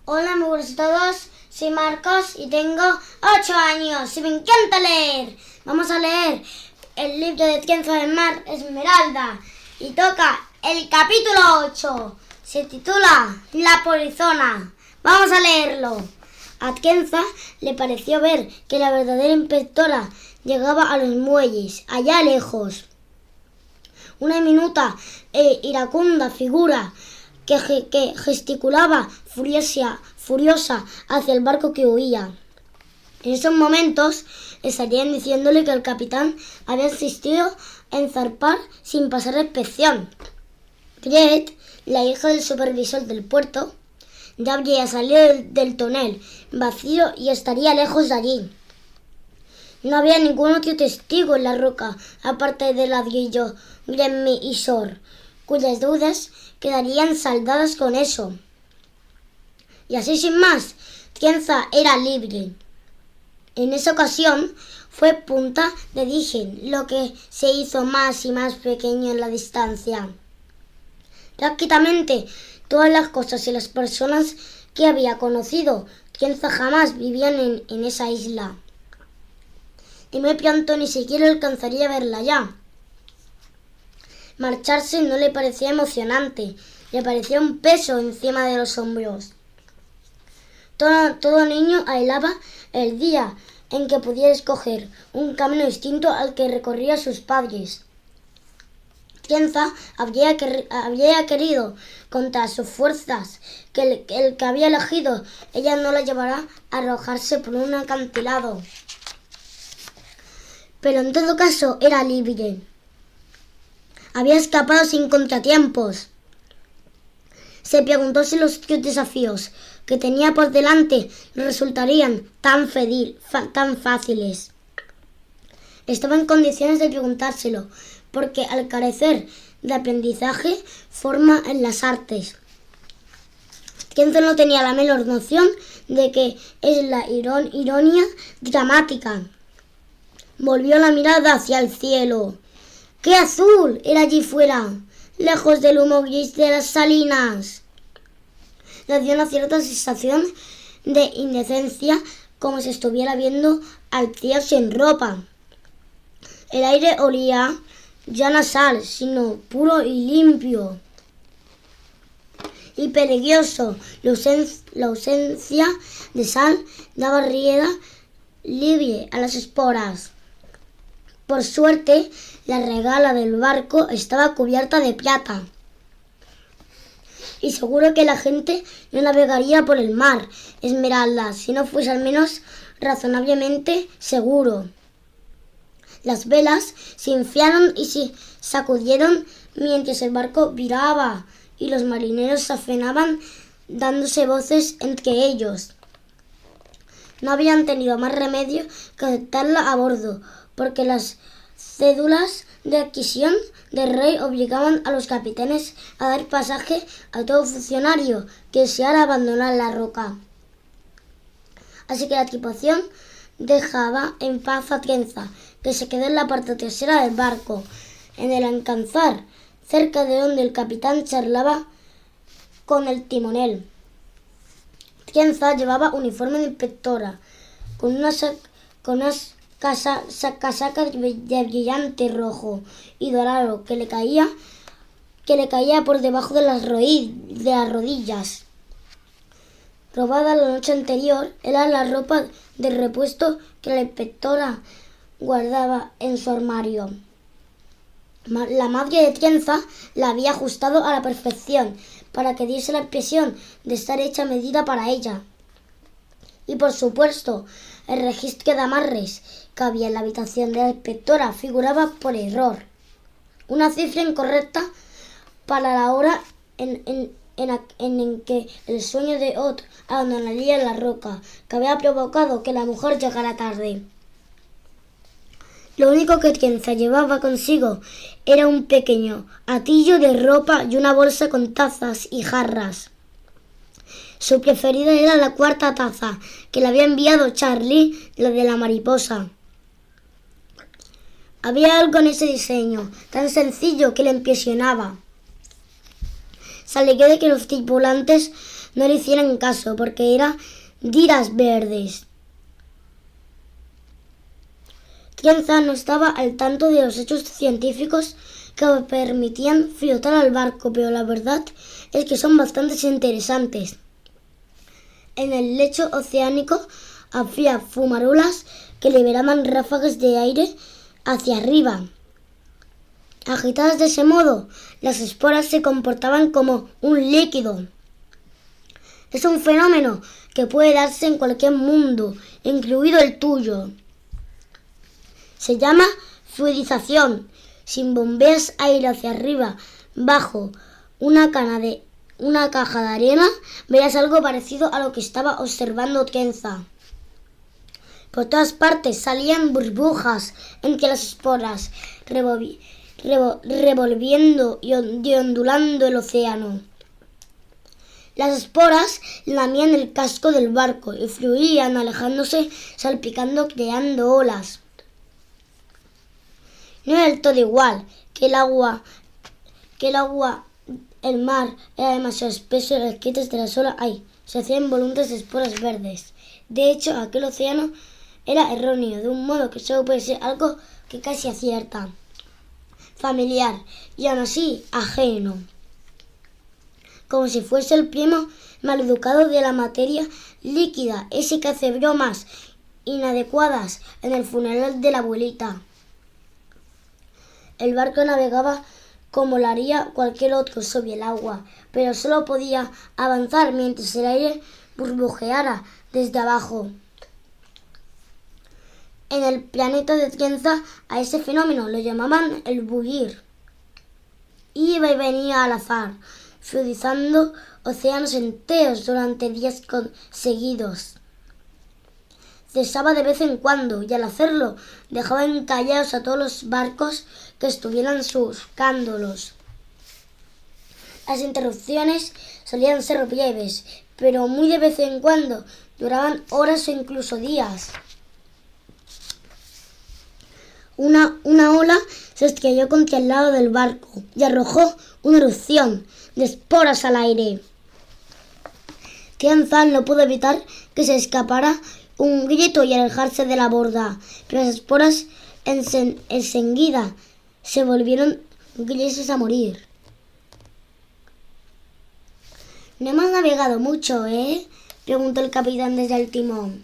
Hola, muy buenos a todos. Soy Marcos y tengo 8 años y me encanta leer. Vamos a leer el libro de Tienza del Mar, Esmeralda, y toca el capítulo 8. Se titula La Polizona. Vamos a leerlo. A Atienza le pareció ver que la verdadera inspectora llegaba a los muelles, allá lejos. Una diminuta e iracunda figura que gesticulaba furiosa hacia el barco que huía. En esos momentos estarían diciéndole que el capitán había insistido en zarpar sin pasar la inspección. Juliette, la hija del supervisor del puerto, ya habría salido del tonel vacío y estaría lejos de allí. No había ningún otro testigo en la roca, aparte del ladrillo Grimmy y Sor, cuyas dudas quedarían saldadas con eso. Y así sin más, Tienza era libre. En esa ocasión fue Punta de Dijen lo que se hizo más y más pequeño en la distancia. Prácticamente todas las cosas y las personas que había conocido, Tienza jamás vivían en esa isla. Y muy pronto ni siquiera alcanzaría a verla ya. Marcharse no le parecía emocionante, le parecía un peso encima de los hombros. Todo niño anhelaba el día en que pudiera escoger un camino distinto al que recorrían sus padres. Tienza había querido, contra sus fuerzas, que el que había elegido ella no la llevará a arrojarse por un acantilado. Pero en todo caso era libre. Había escapado sin contratiempos. Se preguntó si los desafíos que tenía por delante resultarían tan fáciles. Estaba en condiciones de preguntárselo, porque al carecer de aprendizaje, forma en las artes. Tienza no tenía la menor noción de que es la ironía dramática. Volvió la mirada hacia el cielo. ¡Qué azul era allí fuera, lejos del humo gris de las salinas! Le dio una cierta sensación de indecencia, como si estuviera viendo al tío sin ropa. El aire olía ya no a sal, sino puro y limpio y peligroso. La ausencia de sal daba rienda libre a las esporas. Por suerte, la regala del barco estaba cubierta de plata. Y seguro que la gente no navegaría por el mar Esmeralda si no fuese al menos razonablemente seguro. Las velas se inflaron y se sacudieron mientras el barco viraba y los marineros se afenaban dándose voces entre ellos. No habían tenido más remedio que aceptarla a bordo, porque las cédulas de adquisición del rey obligaban a los capitanes a dar pasaje a todo funcionario que deseara abandonar la roca. Así que la tripulación dejaba en paz a Tienza, que se quedó en la parte trasera del barco, en el alcanzar, cerca de donde el capitán charlaba con el timonel. Tienza llevaba uniforme de inspectora, con unas casaca de brillante rojo y dorado que le caía por debajo de las rodillas. Robada la noche anterior, era la ropa de repuesto que la inspectora guardaba en su armario. La madre de Tienza la había ajustado a la perfección para que diese la impresión de estar hecha a medida para ella. Y por supuesto, el registro de amarres que había en la habitación de la inspectora figuraba por error una cifra incorrecta para la hora en que el sueño de Ott abandonaría la roca, que había provocado que la mujer llegara tarde. Lo único que Tienza llevaba consigo era un pequeño atillo de ropa y una bolsa con tazas y jarras. Su preferida era la cuarta taza, que le había enviado Charlie, la de la mariposa. Había algo en ese diseño, tan sencillo que le impresionaba. Se alegró de que los tripulantes no le hicieran caso porque eran diras verdes. Atienza no estaba al tanto de los hechos científicos que permitían flotar al barco, pero la verdad es que son bastante interesantes. En el lecho oceánico había fumarolas que liberaban ráfagas de aire hacia arriba. Agitadas de ese modo, las esporas se comportaban como un líquido. Es un fenómeno que puede darse en cualquier mundo, incluido el tuyo. Se llama fluidización. Si bombeas aire hacia arriba bajo una caja de arena, verás algo parecido a lo que estaba observando Atienza. Por todas partes salían burbujas entre las esporas, revolviendo y ondulando el océano. Las esporas lamían el casco del barco y fluían alejándose, salpicando, creando olas. No era del todo igual que el agua, el mar era demasiado espeso y las grietas de las olas se hacían volúmenes de esporas verdes. De hecho, aquel océano era erróneo, de un modo que solo puede ser algo que casi acierta, familiar y aún así ajeno, como si fuese el primo maleducado de la materia líquida, ese que hace bromas inadecuadas en el funeral de la abuelita. El barco navegaba como lo haría cualquier otro sobre el agua, pero solo podía avanzar mientras el aire burbujeara desde abajo. En el planeta de Atienza a ese fenómeno lo llamaban el bullir. Iba y venía al azar, fluidizando océanos enteros durante días seguidos. Cesaba de vez en cuando y al hacerlo dejaba encallados a todos los barcos que estuvieran buscándolos. Las interrupciones solían ser breves, pero muy de vez en cuando duraban horas o incluso días. Una ola se estrelló contra el lado del barco y arrojó una erupción de esporas al aire. Atienza no pudo evitar que se escapara un grito y alejarse de la borda, pero las esporas enseguida se volvieron grises a morir. «No hemos navegado mucho, ¿eh?», preguntó el capitán desde el timón.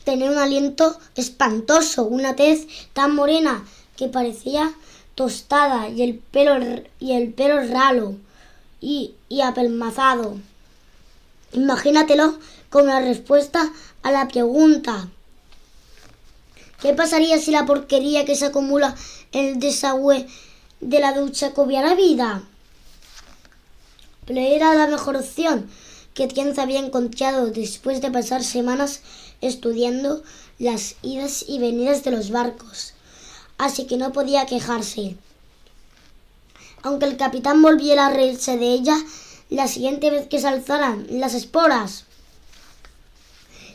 Tenía un aliento espantoso, una tez tan morena que parecía tostada y el pelo ralo y apelmazado. Imagínatelo como la respuesta a la pregunta: ¿qué pasaría si la porquería que se acumula en el desagüe de la ducha cobrara vida? Pero era la mejor opción que Atienza había encontrado después de pasar semanas estudiando las idas y venidas de los barcos, así que no podía quejarse. Aunque el capitán volviera a reírse de ella la siguiente vez que se alzaran las esporas.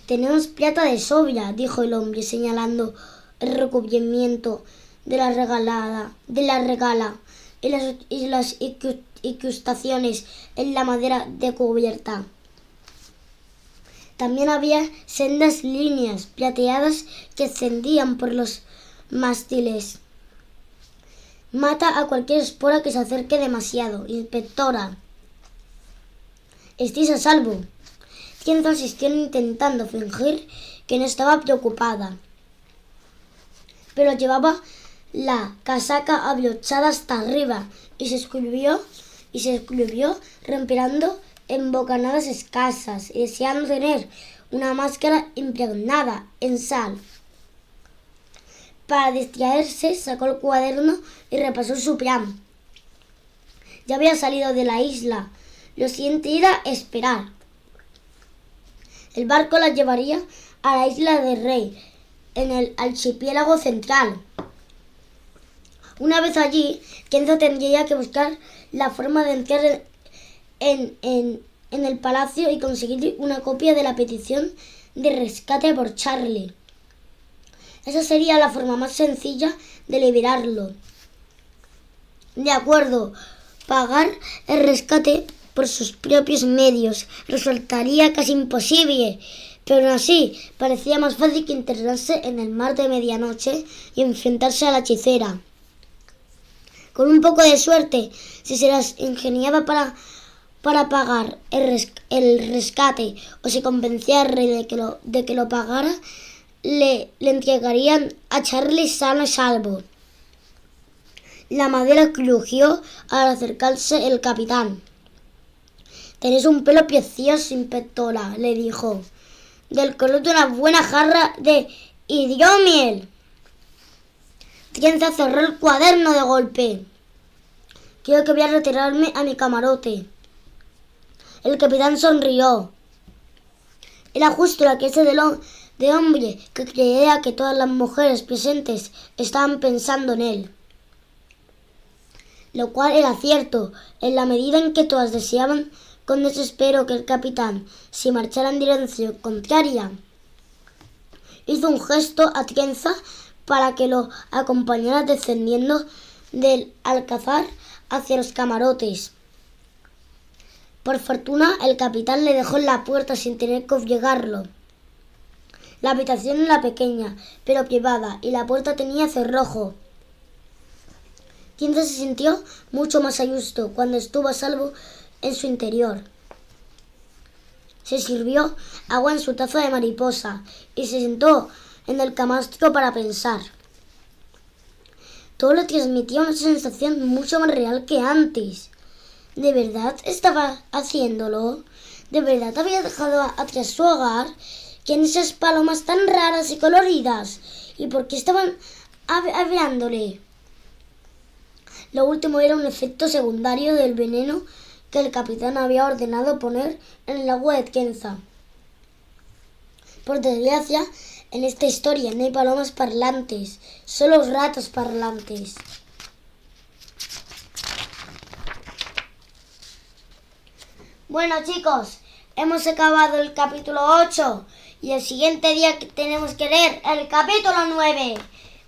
«Tenemos plata de sobra», dijo el hombre, señalando el recubrimiento de la regala y las incrustaciones en la madera de cubierta. También había sendas líneas plateadas que ascendían por los mástiles. «Mata a cualquier espora que se acerque demasiado, inspectora». «Estáis a salvo». Atienza insistió intentando fingir que no estaba preocupada, pero llevaba la casaca abrochada hasta arriba y se escurrió respirando en bocanadas escasas y deseando tener una máscara impregnada en sal. Para distraerse sacó el cuaderno y repasó su plan. Ya había salido de la isla. Lo siguiente era esperar. El barco la llevaría a la isla de Rey, en el archipiélago central. Una vez allí, Kenzo tendría que buscar la forma de entrar en el palacio y conseguir una copia de la petición de rescate por Charlie. Esa sería la forma más sencilla de liberarlo. De acuerdo, pagar el rescate por sus propios medios resultaría casi imposible, pero aún así parecía más fácil que internarse en el mar de medianoche y enfrentarse a la hechicera. Con un poco de suerte, si se las ingeniaba para pagar el rescate o se convencía al rey de que lo pagara, le entregarían a Charlie sano y salvo. La madera crujió al acercarse el capitán. «Tenés un pelo precioso, inspectora», le dijo, «del color de una buena jarra de hidromiel». Atienza cerró el cuaderno de golpe. «Creo que voy a retirarme a mi camarote». El capitán sonrió. Era justo la clase de hombre que creía que todas las mujeres presentes estaban pensando en él. Lo cual era cierto, en la medida en que todas deseaban con desespero que el capitán se marchara en dirección contraria. Hizo un gesto a Atienza para que lo acompañara descendiendo del alcázar hacia los camarotes. Por fortuna, el capitán le dejó en la puerta sin tener que obligarlo. La habitación era pequeña, pero privada, y la puerta tenía cerrojo. Atienza se sintió mucho más a gusto cuando estuvo a salvo en su interior. Se sirvió agua en su taza de mariposa y se sentó en el camastro para pensar. Todo le transmitía una sensación mucho más real que antes. ¿De verdad estaba haciéndolo? ¿De verdad había dejado atrás su hogar? ¿Quién esas palomas tan raras y coloridas? ¿Y por qué estaban hablándole? Lo último era un efecto secundario del veneno que el capitán había ordenado poner en el agua de Atienza. Por desgracia, en esta historia no hay palomas parlantes, solo ratos parlantes. Bueno, chicos, hemos acabado el capítulo 8 y el siguiente día tenemos que leer el capítulo 9.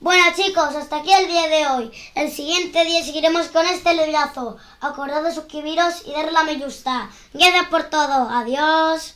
Bueno, chicos, hasta aquí el día de hoy. El siguiente día seguiremos con este librazo. Acordad de suscribiros y darle a me gusta. Gracias por todo. Adiós.